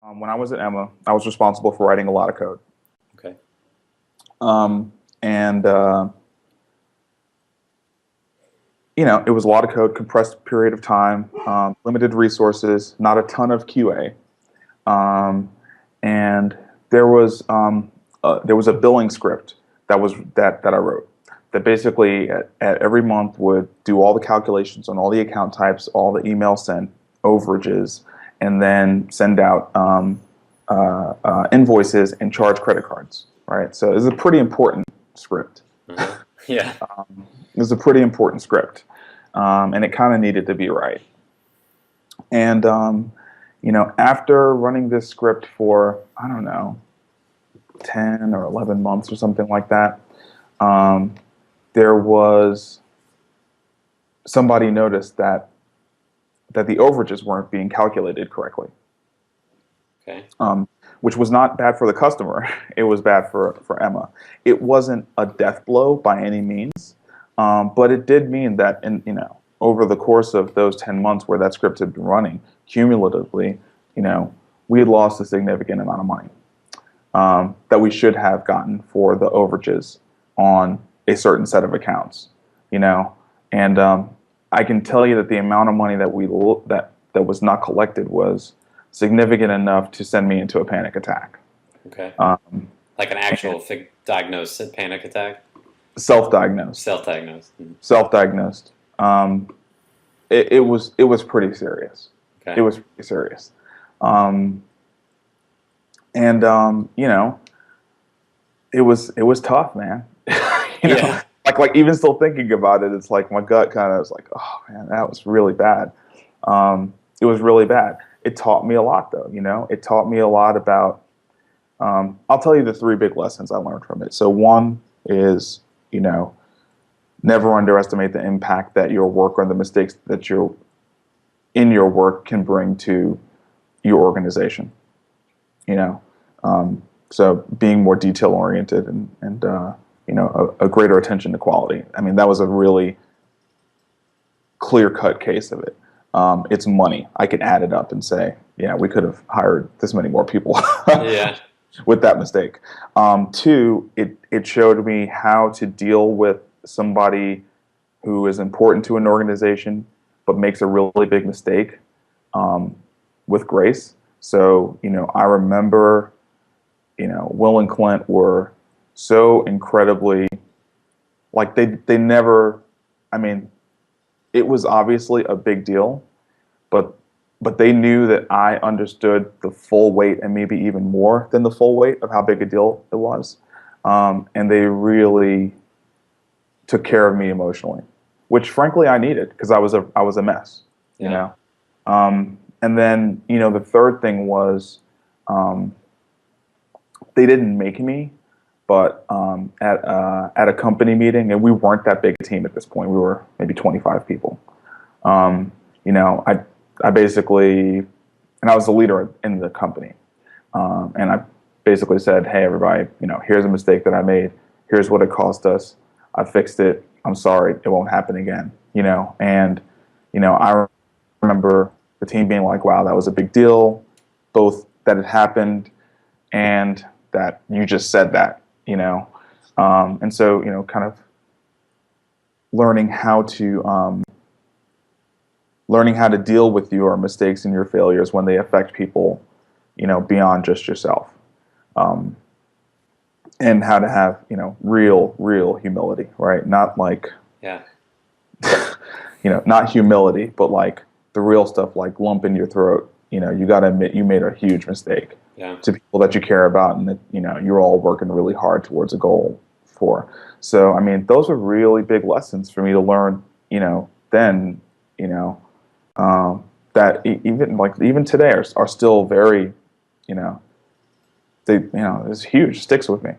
When I was at Emma, I was responsible for writing a lot of code. Okay. And it was a lot of code, compressed period of time, limited resources, not a ton of QA. And there was a billing script that I wrote that basically at every month would do all the calculations on all the account types, all the email sent, overages, and then send out invoices and charge credit cards. Right, so it's a pretty important script. Mm-hmm. Yeah. It was a pretty important script, and it kind of needed to be right. And after running this script for, I don't know, 10 or 11 months or something like that, there was somebody noticed that the overages weren't being calculated correctly. Okay. Which was not bad for the customer. It was bad for Emma. It wasn't a death blow by any means, but it did mean that over the course of those 10 months where that script had been running, cumulatively, we had lost a significant amount of money that we should have gotten for the overages on a certain set of accounts, and I can tell you that the amount of money that that was not collected was significant enough to send me into a panic attack. Okay. Like an actual diagnosed panic attack? Self-diagnosed. Self-diagnosed. Mm-hmm. Self-diagnosed. It was pretty serious. Okay. It was pretty serious. It was tough, man. Yeah. Like even still thinking about it, it's like my gut kind of was like, oh man, that was really bad. It was really bad. It taught me a lot, though. It taught me a lot about. I'll tell you the three big lessons I learned from it. So one is, never underestimate the impact that your work or the mistakes that you're in your work can bring to your organization. So being more detail oriented and a greater attention to quality. I mean, that was a really clear cut case of it. It's money. I can add it up and say, yeah, we could have hired this many more people. Yeah. With that mistake. Two, it showed me how to deal with somebody who is important to an organization but makes a really big mistake with grace. So, I remember, Will and Clint were so incredibly, like they never, I mean, it was obviously a big deal, but they knew that I understood the full weight and maybe even more than the full weight of how big a deal it was. And they really took care of me emotionally, which frankly I needed because I was a mess, Yeah. And then, the third thing was they didn't make me, but at a company meeting, and we weren't that big a team at this point. We were maybe 25 people. I basically, and I was the leader in the company, and I basically said, "Hey, everybody, here's a mistake that I made. Here's what it cost us. I fixed it. I'm sorry. It won't happen again." And I remember the team being like, "Wow, that was a big deal, both that it happened and that you just said that." And so kind of learning how to deal with your mistakes and your failures when they affect people, beyond just yourself, and how to have, real humility, right? Not like, Yeah. Not humility, but like the real stuff, like lump in your throat. You got to admit you made a huge mistake Yeah. to people that you care about and that, you're all working really hard towards a goal for. So, I mean, those were really big lessons for me to learn, then, that even today are still very, it's huge, sticks with me,